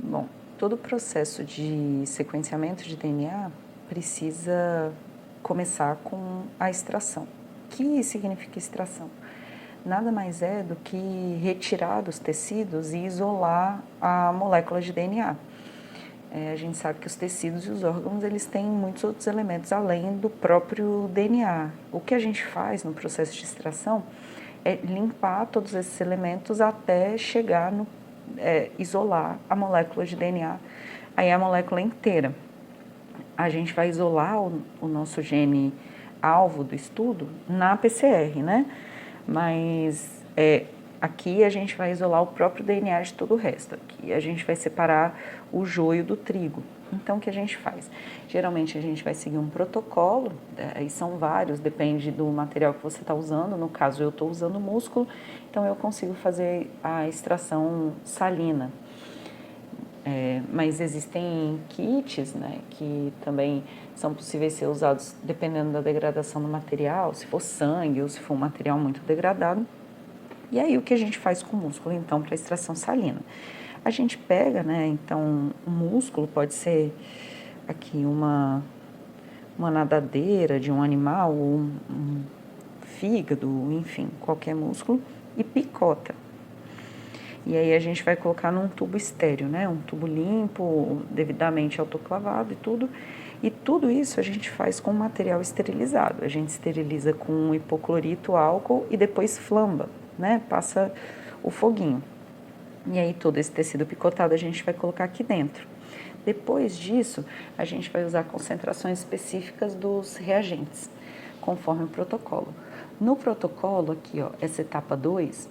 Bom, todo o processo de sequenciamento de DNA precisa começar com a extração. O que significa extração? Nada mais é do que retirar dos tecidos e isolar a molécula de DNA. A gente sabe que os tecidos e os órgãos, eles têm muitos outros elementos além do próprio DNA. O que a gente faz no processo de extração é limpar todos esses elementos até chegar no isolar a molécula de DNA, aí a molécula inteira. A gente vai isolar o nosso gene alvo do estudo na PCR, né? Mas aqui a gente vai isolar o próprio DNA de todo o resto. Aqui a gente vai separar o joio do trigo. Então, o que a gente faz? Geralmente a gente vai seguir um protocolo, aí são vários, depende do material que você está usando. No caso, eu estou usando músculo, então eu consigo fazer a extração salina. Mas existem kits, né, que também são possíveis ser usados dependendo da degradação do material, se for sangue ou se for um material muito degradado. E aí o que a gente faz com o músculo, então, para extração salina? A gente pega, né, então, um músculo, pode ser aqui uma nadadeira de um animal, ou um fígado, enfim, qualquer músculo, e picota. E aí a gente vai colocar num tubo estéreo, né, um tubo limpo, devidamente autoclavado e tudo. E tudo isso a gente faz com material esterilizado. A gente esteriliza com hipoclorito, álcool e depois flamba, né, passa o foguinho. E aí todo esse tecido picotado a gente vai colocar aqui dentro. Depois disso, a gente vai usar concentrações específicas dos reagentes, conforme o protocolo. No protocolo aqui, ó, essa etapa 2,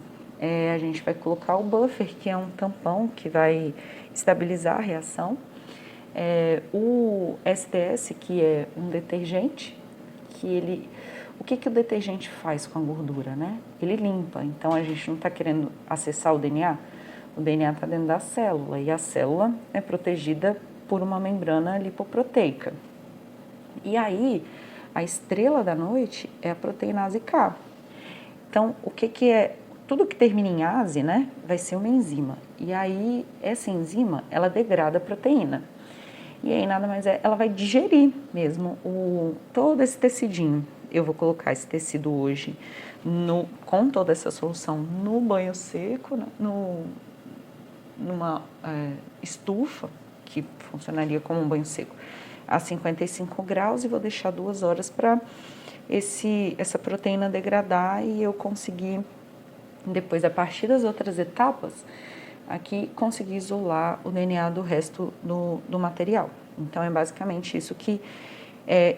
a gente vai colocar o buffer, que é um tampão que vai estabilizar a reação. O SDS, que é um detergente, o que o detergente faz com a gordura, né? Ele limpa, então a gente não está querendo acessar o DNA está dentro da célula e a célula é protegida por uma membrana lipoproteica. E aí, a estrela da noite é a proteinase K. Então, o que é? Tudo que termina em ase, né, vai ser uma enzima. E aí, essa enzima, ela degrada a proteína. E aí, nada mais ela vai digerir mesmo todo esse tecidinho. Eu vou colocar esse tecido hoje com toda essa solução no banho seco, né, numa estufa, que funcionaria como um banho seco, a 55 graus, e vou deixar 2 horas para essa proteína degradar e eu conseguir, depois, a partir das outras etapas, aqui conseguir isolar o DNA do resto do material. Então, é basicamente isso que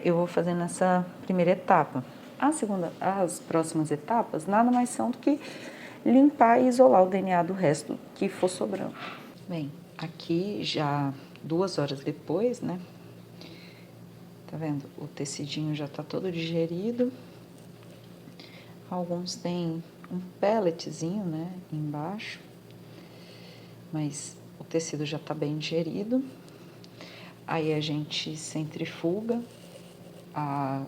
eu vou fazer nessa primeira etapa. As próximas etapas nada mais são do que limpar e isolar o DNA do resto que for sobrando. Bem, aqui já 2 horas depois, né? Tá vendo? O tecidinho já tá todo digerido. Alguns têm um pelletzinho, né, embaixo, mas o tecido já tá bem digerido. Aí a gente centrifuga a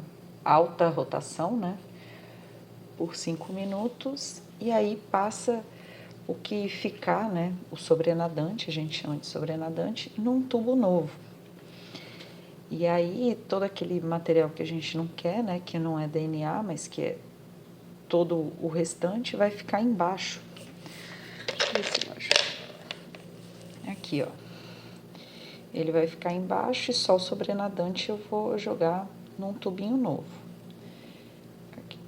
alta rotação, né, por 5 minutos, e aí passa o que ficar, né, o sobrenadante, a gente chama de sobrenadante, num tubo novo. E aí todo aquele material que a gente não quer, né, que não é DNA, mas que é todo o restante, vai ficar embaixo. Deixa eu ver se eu acho. Aqui, ó. Ele vai ficar embaixo e só o sobrenadante eu vou jogar num tubinho novo. Aqui.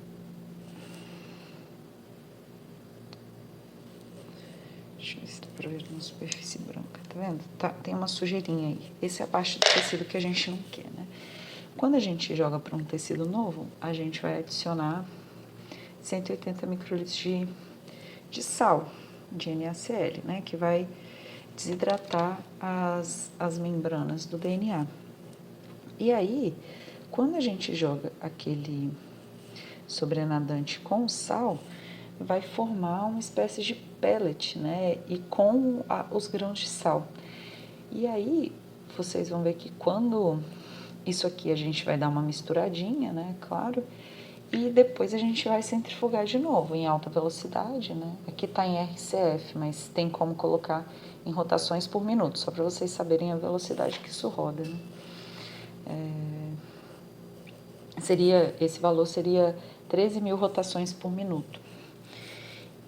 Deixa eu ver se dá pra ver uma superfície branca, tá vendo? Tá, tem uma sujeirinha aí. Essa é a parte do tecido que a gente não quer, né? Quando a gente joga para um tecido novo, a gente vai adicionar 180 microlitros de sal, de NaCl, né? Que vai desidratar as membranas do DNA. E aí, quando a gente joga aquele sobrenadante com sal, vai formar uma espécie de pellet, né? E com os grãos de sal. E aí, vocês vão ver que quando isso aqui a gente vai dar uma misturadinha, né? Claro. E depois a gente vai centrifugar de novo em alta velocidade, né? Aqui está em RCF, mas tem como colocar em rotações por minuto, só para vocês saberem a velocidade que isso roda, né? Esse valor seria 13.000 rotações por minuto.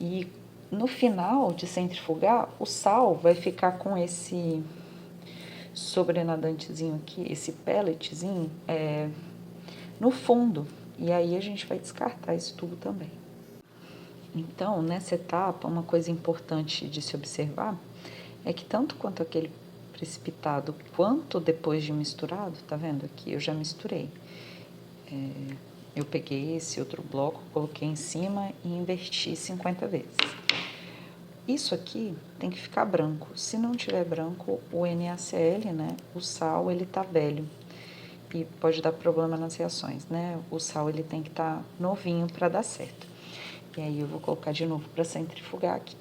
E no final de centrifugar, o sal vai ficar com esse sobrenadantezinho aqui, esse pelletzinho, no fundo. E aí a gente vai descartar esse tubo também. Então, nessa etapa, uma coisa importante de se observar é que tanto quanto aquele precipitado, quanto depois de misturado, tá vendo aqui? Eu já misturei. Eu peguei esse outro bloco, coloquei em cima e inverti 50 vezes. Isso aqui tem que ficar branco. Se não tiver branco, o NaCl, né, o sal, ele tá velho e pode dar problema nas reações, né? O sal, ele tem que estar novinho para dar certo. E aí eu vou colocar de novo para centrifugar aqui.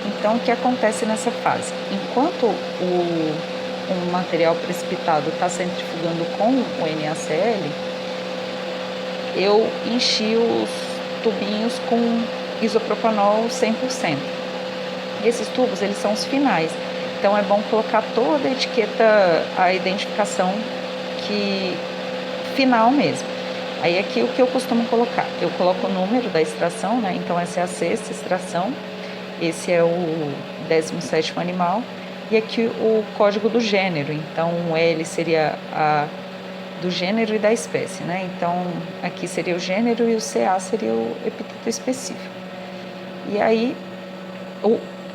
Então, o que acontece nessa fase? Enquanto o material precipitado está centrifugando com o NaCl, eu enchi os tubinhos com isopropanol 100%. E esses tubos, eles são os finais. Então, é bom colocar toda a etiqueta, a identificação final mesmo. Aí, aqui, o que eu costumo colocar? Eu coloco o número da extração, né? Então, essa é a 6ª extração. Esse é o 17º animal. E aqui, o código do gênero. Então, o L seria do gênero e da espécie, né? Então, aqui seria o gênero e o CA seria o epíteto específico. E aí,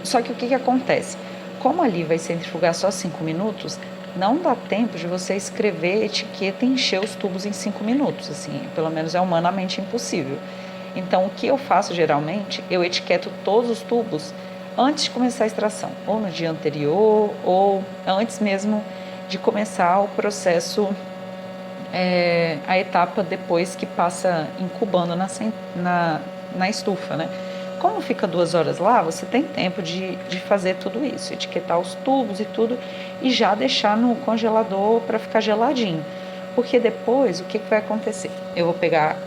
só que o que acontece? Como ali vai centrifugar só 5 minutos, não dá tempo de você escrever etiqueta e encher os tubos em 5 minutos, assim, pelo menos é humanamente impossível. Então, o que eu faço geralmente, eu etiqueto todos os tubos antes de começar a extração, ou no dia anterior, ou antes mesmo de começar o processo, a etapa depois que passa incubando na estufa, né? Como fica 2 horas lá, você tem tempo de fazer tudo isso, etiquetar os tubos e tudo, e já deixar no congelador para ficar geladinho. Porque depois, o que vai acontecer? Eu vou pegar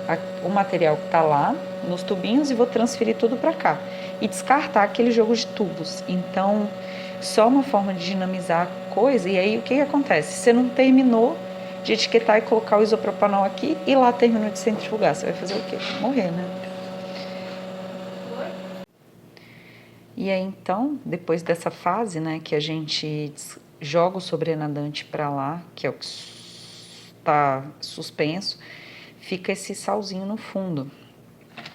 o material que está lá nos tubinhos e vou transferir tudo para cá. E descartar aquele jogo de tubos. Então, só uma forma de dinamizar a coisa. E aí, o que acontece? Você não terminou de etiquetar e colocar o isopropanol aqui e lá terminou de centrifugar. Você vai fazer o quê? Morrer, né? E aí, então, depois dessa fase, né, que a gente joga o sobrenadante para lá, que é o que está suspenso, fica esse salzinho no fundo.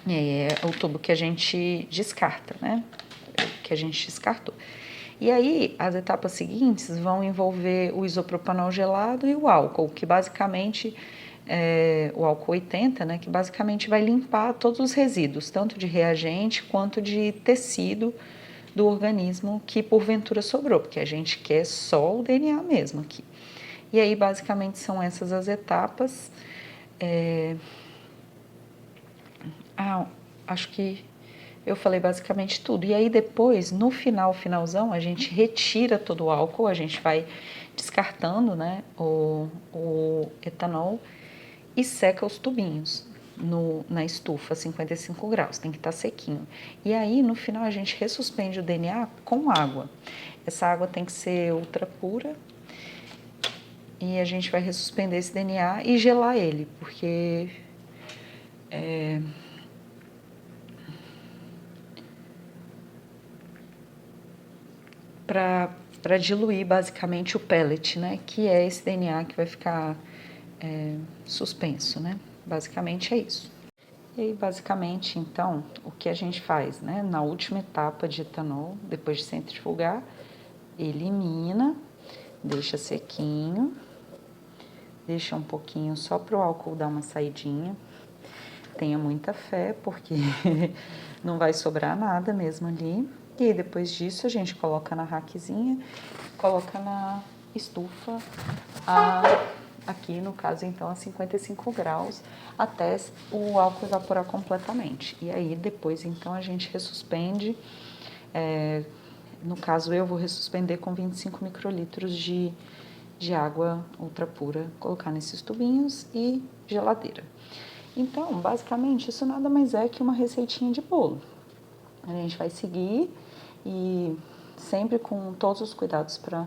E aí é o tubo que a gente descarta, né? Que a gente descartou. E aí, as etapas seguintes vão envolver o isopropanol gelado e o álcool, que basicamente o álcool 80, né, que basicamente vai limpar todos os resíduos, tanto de reagente quanto de tecido do organismo que porventura sobrou, porque a gente quer só o DNA mesmo aqui. E aí, basicamente, são essas as etapas. Acho que eu falei basicamente tudo. E aí depois, no finalzão, a gente retira todo o álcool, a gente vai descartando, né, o etanol e seca os tubinhos na estufa, 55 graus, tem que estar sequinho. E aí, no final, a gente ressuspende o DNA com água. Essa água tem que ser ultra pura e a gente vai ressuspender esse DNA e gelar ele, porque para diluir basicamente o pellet, né? Que é esse DNA que vai ficar suspenso, né? Basicamente é isso. E aí, basicamente, então, o que a gente faz, né? Na última etapa de etanol, depois de centrifugar, elimina, deixa sequinho, deixa um pouquinho só para o álcool dar uma saidinha. Tenha muita fé, porque não vai sobrar nada mesmo ali. E aí, depois disso, a gente coloca na raquezinha, coloca na estufa, aqui no caso, então, a 55 graus, até o álcool evaporar completamente. E aí, depois, então, a gente ressuspende. No caso, eu vou ressuspender com 25 microlitros de água ultra pura, colocar nesses tubinhos e geladeira. Então, basicamente, isso nada mais é que uma receitinha de bolo. A gente vai seguir e sempre com todos os cuidados para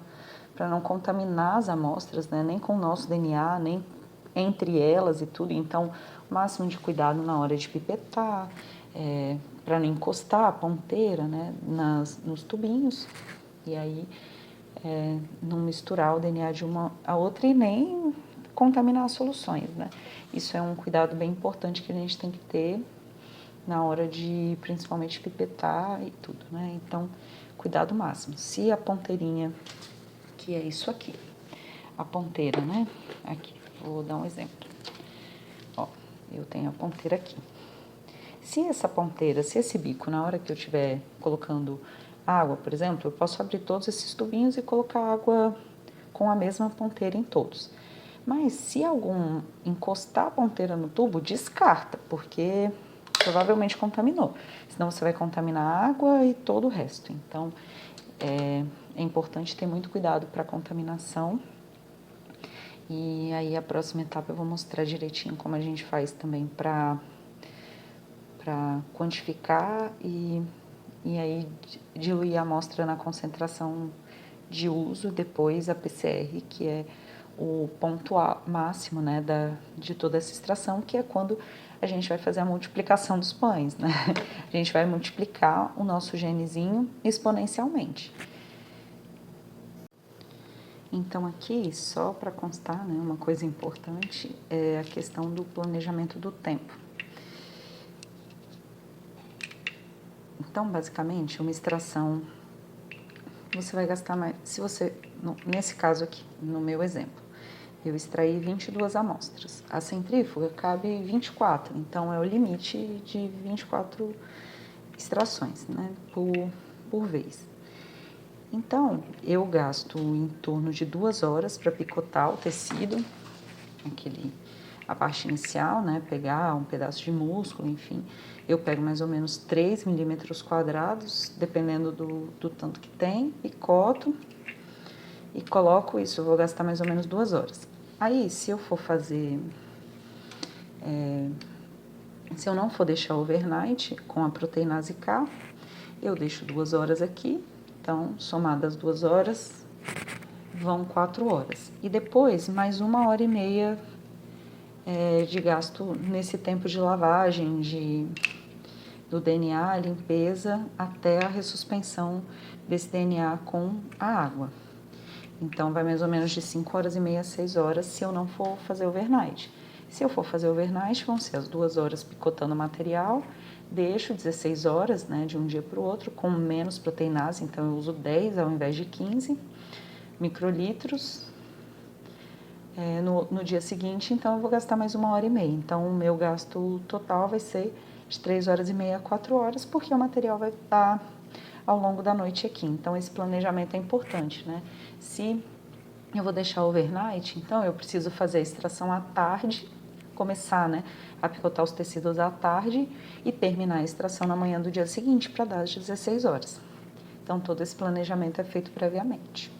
não contaminar as amostras, né? Nem com o nosso DNA, nem entre elas e tudo. Então, o máximo de cuidado na hora de pipetar, para não encostar a ponteira, né? Nos tubinhos. E aí, não misturar o DNA de uma a outra e nem contaminar as soluções, né? Isso é um cuidado bem importante que a gente tem que ter na hora de, principalmente, pipetar e tudo, né? Então, cuidado máximo. Se a ponteirinha, que é isso aqui, a ponteira, né? Aqui, vou dar um exemplo. Ó, eu tenho a ponteira aqui. Se essa ponteira, se esse bico, na hora que eu estiver colocando água, por exemplo, eu posso abrir todos esses tubinhos e colocar água com a mesma ponteira em todos. Mas se algum encostar a ponteira no tubo, descarta, porque provavelmente contaminou. Senão você vai contaminar a água e todo o resto. Então, é importante ter muito cuidado para a contaminação. E aí a próxima etapa eu vou mostrar direitinho como a gente faz também para quantificar e aí diluir a amostra na concentração de uso, depois a PCR, que é o ponto máximo, né, de toda essa extração, que é quando a gente vai fazer a multiplicação dos pães, né? A gente vai multiplicar o nosso genezinho exponencialmente. Então aqui, só para constar, né, uma coisa importante é a questão do planejamento do tempo. Então, basicamente, uma extração, você vai gastar mais, se você, nesse caso aqui, no meu exemplo, eu extraí 22 amostras. A centrífuga cabe 24, então é o limite de 24 extrações, né, por vez. Então, eu gasto em torno de 2 horas para picotar o tecido, a parte inicial, né, pegar um pedaço de músculo, enfim. Eu pego mais ou menos 3 milímetros quadrados, dependendo do tanto que tem, picoto e coloco isso. Eu vou gastar mais ou menos 2 horas. Aí, se eu for fazer, se eu não for deixar overnight com a proteinase K, eu deixo 2 horas aqui. Então, somadas 2 horas, vão 4 horas. E depois, mais 1h30 de gasto nesse tempo de lavagem, do DNA, limpeza, até a ressuspensão desse DNA com a água. Então, vai mais ou menos de 5h30 a 6 horas se eu não for fazer overnight. Se eu for fazer overnight, vão ser as 2 horas picotando o material, deixo 16 horas, né, de um dia para o outro, com menos proteinase, então eu uso 10 ao invés de 15 microlitros. No dia seguinte, então eu vou gastar mais 1h30. Então, o meu gasto total vai ser de 3h30 a 4 horas, porque o material vai estar ao longo da noite aqui. Então, esse planejamento é importante, né? Se eu vou deixar overnight, então eu preciso fazer a extração à tarde, começar, né, a picotar os tecidos à tarde e terminar a extração na manhã do dia seguinte para dar as 16 horas. Então, todo esse planejamento é feito previamente.